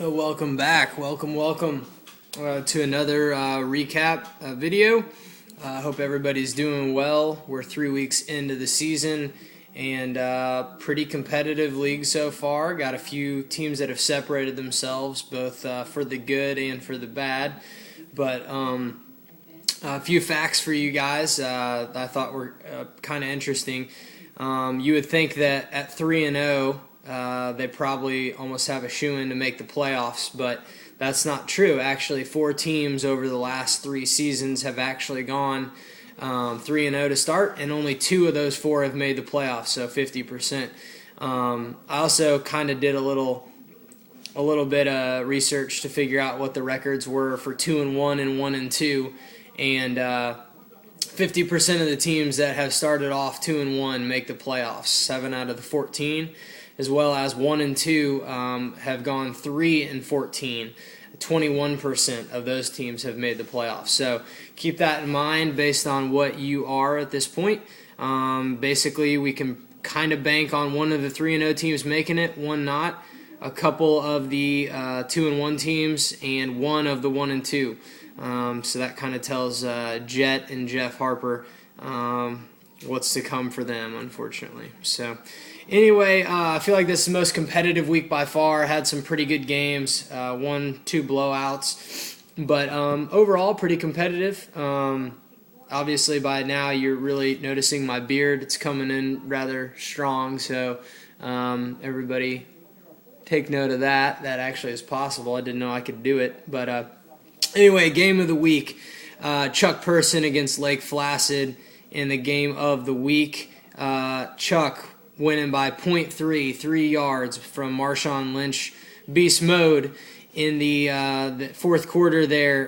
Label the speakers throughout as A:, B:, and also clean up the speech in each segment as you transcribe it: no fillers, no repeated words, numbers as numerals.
A: Welcome back. Welcome to another recap video. I hope everybody's doing well. We're 3 weeks into the season and pretty competitive league so far. Got a few teams that have separated themselves both for the good and for the bad. But a few facts for you guys I thought were kind of interesting. You would think that at 3-0, they probably almost have a shoo-in to make the playoffs, but that's not true. Actually, 4 teams over the last 3 seasons have actually gone 3-0 to start, and only 2 of those 4 have made the playoffs, so 50%. I also kind of did a little bit of research to figure out what the records were for 2-1 and 1-2, and 50% of the teams that have started off 2-1 make the playoffs. 7 out of the 14. As well as 1 and 2 have gone 3 and 14. 21% of those teams have made the playoffs. So keep that in mind based on what you are at this point. Basically, we can kind of bank on one of the 3-0 teams making it, one not. A couple of the 2-1 teams and one of the 1 and 2. So that kind of tells Jet and Jeff Harper what's to come for them, unfortunately. So anyway, I feel like this is the most competitive week by far. Had some pretty good games, 1-2 blowouts, but overall pretty competitive. Obviously by now you're really noticing my beard. It's coming in rather strong, so everybody take note of that. That actually is possible. I didn't know I could do it. But anyway, game of the week, Chuck Person against Lake Placid in the game of the week. Chuck winning by 0.3, 3 yards from Marshawn Lynch. Beast mode in the fourth quarter there.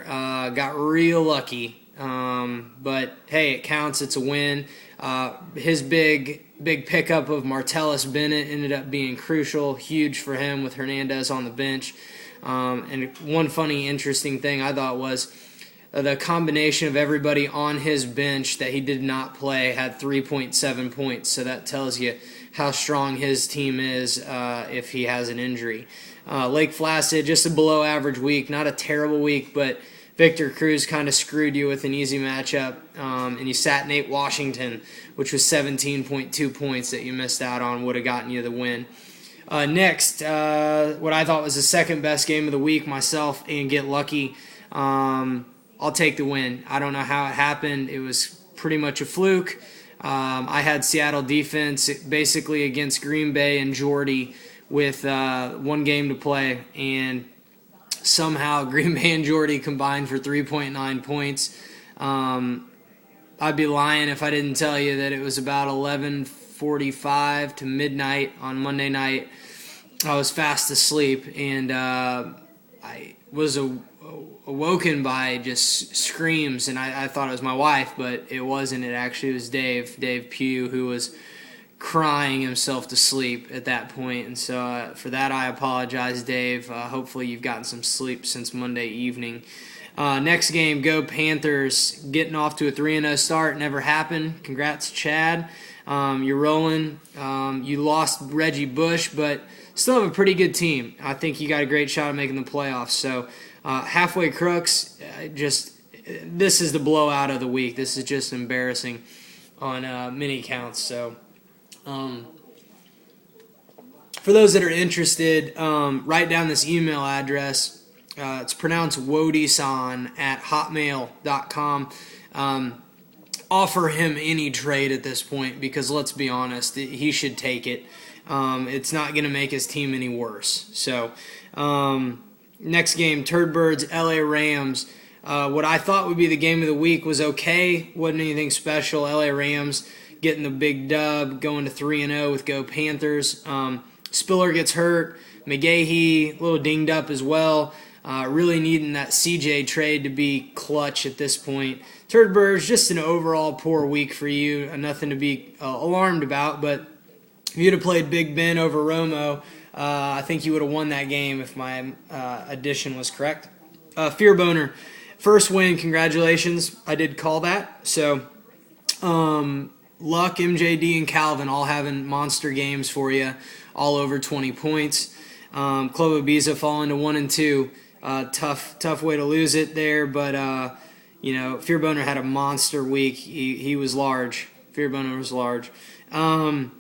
A: Got real lucky. But hey, it counts. It's a win. His big pickup of Martellus Bennett ended up being crucial. Huge for him with Hernandez on the bench. And one funny, interesting thing I thought was the combination of everybody on his bench that he did not play had 3.7 points. So that tells you how strong his team is if he has an injury. Lake Placid, just a below average week. Not a terrible week, but Victor Cruz kind of screwed you with an easy matchup. And you sat Nate Washington, which was 17.2 points that you missed out on, would have gotten you the win. Next, what I thought was the second best game of the week myself, and Get Lucky. I'll take the win. I don't know how it happened. It was pretty much a fluke. I had Seattle defense basically against Green Bay and Jordy with 1 game to play, and somehow Green Bay and Jordy combined for 3.9 points. I'd be lying if I didn't tell you that it was about 11:45 to midnight on Monday night. I was fast asleep, and I was awoken by just screams, and I thought it was my wife, but it wasn't. It actually was Dave Pugh, who was crying himself to sleep at that point. And so for that, I apologize, Dave. Hopefully you've gotten some sleep since Monday evening. Next game, go Panthers. Getting off to a 3-0 start never happened. Congrats, Chad. You're rolling. You lost Reggie Bush, but still have a pretty good team. I think you got a great shot at making the playoffs. So halfway crooks, this is the blowout of the week. This is just embarrassing on many counts. So for those that are interested, write down this email address. It's pronounced Wodisan@hotmail.com. Offer him any trade at this point, because let's be honest, he should take it. It's not going to make his team any worse. So next game, Turdbirds, LA Rams. What I thought would be the game of the week was okay. Wasn't anything special. LA Rams getting the big dub, going to 3-0 with Go Panthers. Spiller gets hurt. McGahee, a little dinged up as well. Really needing that CJ trade to be clutch at this point. Turdbirds, just an overall poor week for you. Nothing to be alarmed about, but if you'd have played Big Ben over Romo, I think you would have won that game if my addition was correct. Fear Boner, first win, congratulations. I did call that. So, Luck, MJD, and Calvin all having monster games for you, all over 20 points. Club Ibiza falling to 1-2. Tough way to lose it there, but Fearboner had a monster week. He was large. Fearboner was large. Brown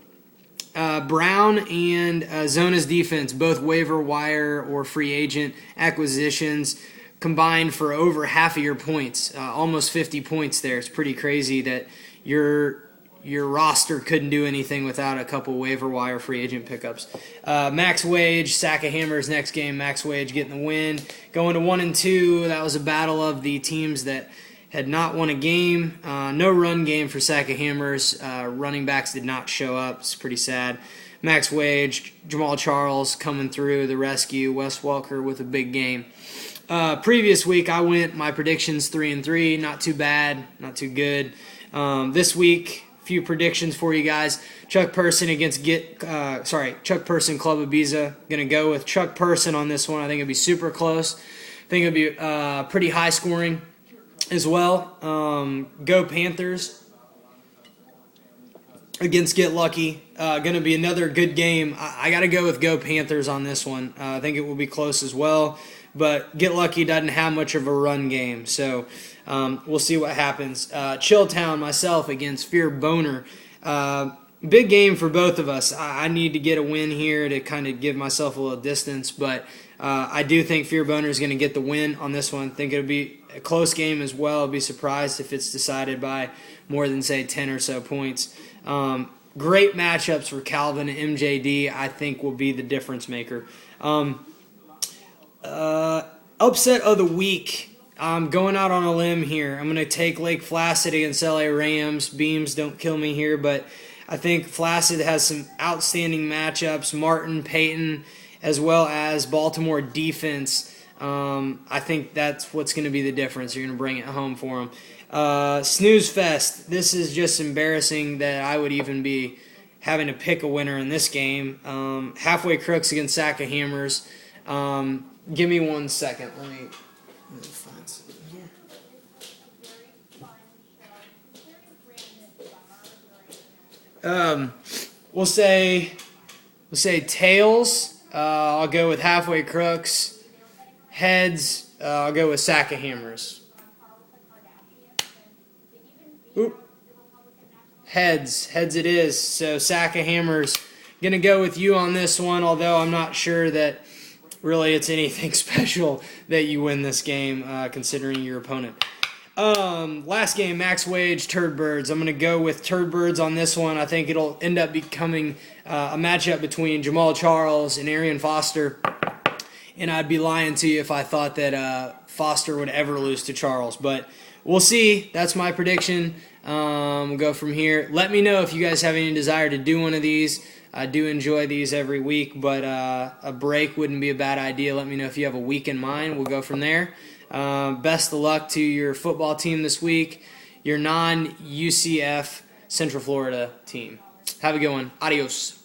A: and Zona's defense, both waiver wire or free agent acquisitions, combined for over half of your points, almost 50 points there. It's pretty crazy that your roster couldn't do anything without a couple waiver wire free agent pickups. Max Wage, Sack of Hammers next game. Max Wage getting the win. Going to 1-2. That was a battle of the teams that had not won a game. No run game for Sack of Hammers. Running backs did not show up. It's pretty sad. Max Wage, Jamal Charles coming through the rescue. Wes Welker with a big game. Previous week, I went my predictions 3-3. Not too bad, not too good. This week, few predictions for you guys. Chuck Person Chuck Person Club Ibiza. Gonna go with Chuck Person on this one. I think it'll be super close. I think it'll be pretty high scoring as well. Go Panthers against Get Lucky. Gonna be another good game. I gotta go with Go Panthers on this one. I think it will be close as well. But Get Lucky doesn't have much of a run game, so we'll see what happens. Chilltown, myself, against Fear Boner. Big game for both of us. I need to get a win here to kind of give myself a little distance, but I do think Fear Boner is going to get the win on this one. I think it'll be a close game as well. I'll be surprised if it's decided by more than, say, 10 or so points. Great matchups for Calvin and MJD, I think, will be the difference maker. Upset of the week. I'm going out on a limb here. I'm going to take Lake Placid against LA Rams. Beams, don't kill me here, but I think Placid has some outstanding matchups. Martin, Peyton, as well as Baltimore defense. I think that's what's going to be the difference. You're going to bring it home for them. Snooze Fest. This is just embarrassing that I would even be having to pick a winner in this game. Halfway Crooks against Sack of Hammers. Give me 1 second. Let me find something here. We'll say tails. I'll go with Halfway Crooks. Heads. I'll go with Sack of Hammers. Oop. Heads it is. So Sack of Hammers. Gonna go with you on this one. Although I'm not sure that really it's anything special that you win this game, considering your opponent. Last game, Max Wage, Turd Birds. I'm going to go with Turd Birds on this one. I think it'll end up becoming a matchup between Jamal Charles and Arian Foster. And I'd be lying to you if I thought that Foster would ever lose to Charles. But we'll see. That's my prediction. We'll go from here. Let me know if you guys have any desire to do one of these. I do enjoy these every week, but a break wouldn't be a bad idea. Let me know if you have a week in mind. We'll go from there. Best of luck to your football team this week, your non-UCF Central Florida team. Have a good one. Adios.